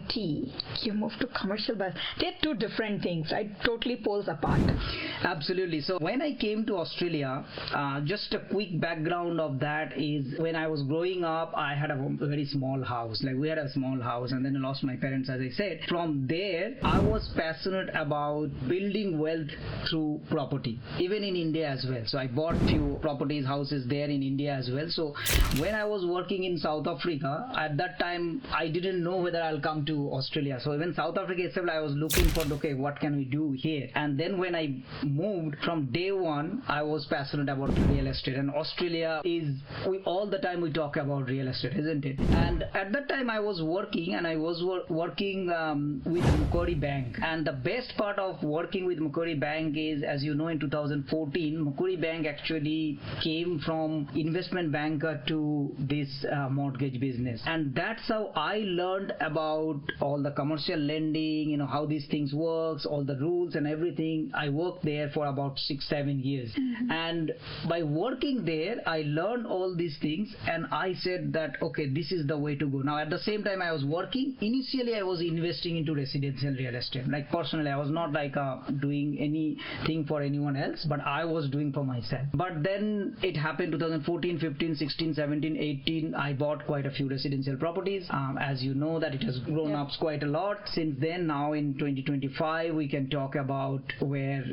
IT, you moved to commercial bus. They're two different things, right? Totally poles apart. Absolutely. So when I came to Australia, just a quick background of that is when I was growing up, I had a very small house. Like we had a small house, and then I lost my parents, as I said. From there, I was passionate about building wealth through property, even in India as well. So I bought few properties, houses there in India as well. So when I was working in South Africa, at that time, I didn't know whether I'll come to Australia. So even South Africa itself, I was looking for, okay, what can we do here? And then when I moved, from day one, I was passionate about real estate. And Australia is, all the time we talk about real estate, isn't it? And at that time, I was working, and I was working with Macquarie Bank. And the best part of working with Macquarie Bank is, as you know, in 2014, Macquarie Bank actually came from investment banker to this mortgage business. And that's how I learned about all the commercial lending, how these things works, all the rules and everything. I worked there for about 6-7 years. And by working there, I learned all these things, and I said that, okay, this is the way to go. Now, at the same time I was working, initially I was investing into residential real estate. Like personally, I was not like doing anything for anyone else, but I was doing for myself. But then it happened 2014, 15, 16, 17, 18, I bought quite a few residential properties. As you know, that it has grown up quite a lot since then. Now in 2025, we can talk about where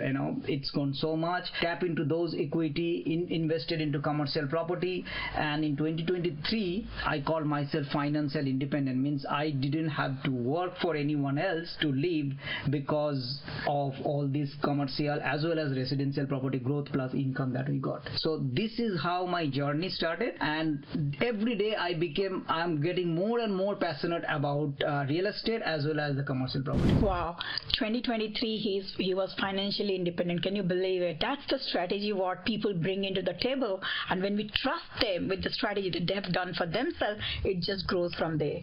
it's gone so much. Tap into those equity, invested into commercial property, and in 2023, I call myself financial independent. Means I didn't have to work for anyone else to live because of all this commercial as well as residential property growth plus income that we got. So this is how my journey started, and every day I'm getting more and more passionate about real estate as well as the commercial property. Wow, 2023 he was financially independent. Can you believe it? That's the strategy what people bring into the table, and when we trust them with the strategy that they have done for themselves, it just grows from there.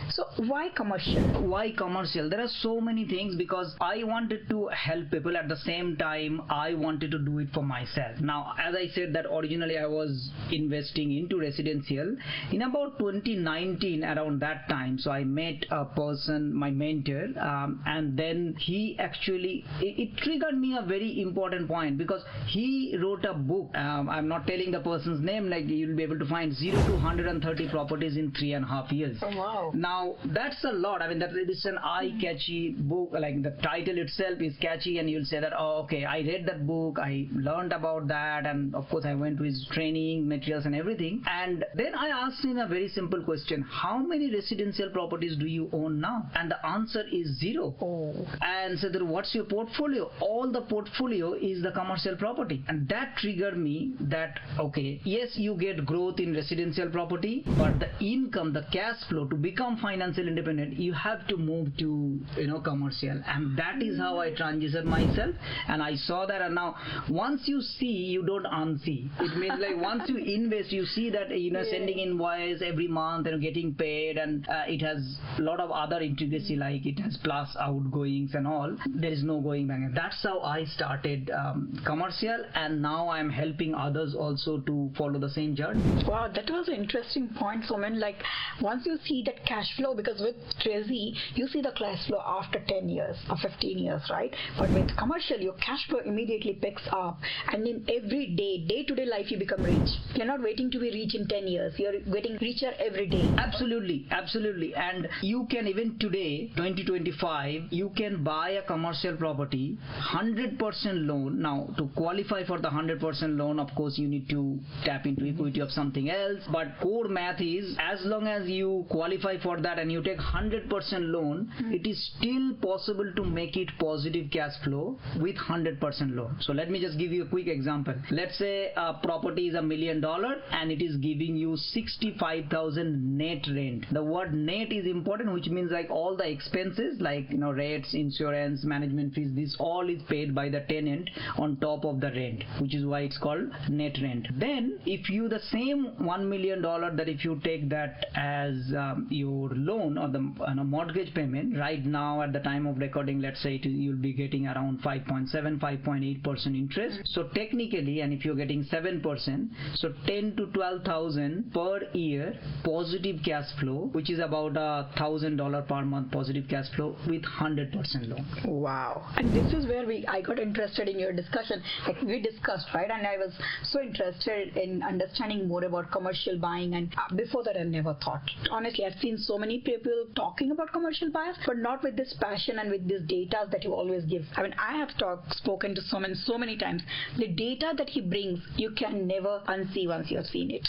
So why commercial? Why commercial? There are so many things, because I wanted to help people. At the same time, I wanted to do it for myself. Now, as I said that originally I was investing into residential. In about 2019, around that time, so I met a person, my mentor, and then he actually, it triggered me a very important point, because he wrote a book. I'm not telling the person's name, like you'll be able to find 0 to 130 properties in 3.5 years. Oh, wow. Now, that's a lot. I mean, that is an eye-catchy book. Like the title itself is catchy, and you'll say that, oh, okay, I read that book, I learned about that, and of course I went to his training materials and everything. And then I asked him a very simple question: how many residential properties do you own now? And the answer is 0. Oh. And so then what's your portfolio? All the portfolio is the commercial property. And that triggered me that, okay, yes, you get growth in residential property, but the income, the cash flow, to become financial independent, you have to move to commercial. And that is how I transitioned myself, and I saw that. And now once you see, you don't unsee. It means like once you invest, you see that sending invoice every month and getting paid, and it has a lot of other intricacy, like it has plus outgoings and all. There is no going back. And that's how I started commercial, and now I'm helping others also to follow the same journey. Wow, that was an interesting point, Soumen. Like once you see that cash flow, because with Resi, you see the cash flow after 10 years or 15 years, right? But with commercial, your cash flow immediately picks up, and in every day-to-day life, you become rich. You're not waiting to be rich in 10 years. You're getting richer every day. Absolutely. And you can, even today, 2025, you can buy a commercial property, 100% loan. Now, to qualify for the 100% loan, of course, you need to tap into equity of something else. But core math is, as long as you qualify for that and you take 100% loan, it is still possible to make it positive cash flow with 100% loan. So let me just give you a quick example. Let's say a property is $1 million and it is giving you 65,000 net rent. The word net is important, which means like all the expenses, like rates, insurance, management fees, this all is paid by the tenant on top of the rent, which is why it's called net rent. Then if you, the same $1 million, that if you take that as your loan or the mortgage payment, right now at the time of recording, let's say you'll be getting around 5.7, 5.8% interest. So technically, and if you're getting 7%, so 10 to 12,000 per year positive cash flow, which is about $1,000 $10,000 per month positive cash flow with 100% loan. Wow. And this is where I got interested in your discussion. Like we discussed, right? And I was so interested in understanding more about commercial buying. And before that, I never thought. Honestly, I've seen so many people talking about commercial buyers, but not with this passion and with this data that you always give. I mean, I have spoken to Soumen so many times. The data that he brings, you can never unsee once you have seen it.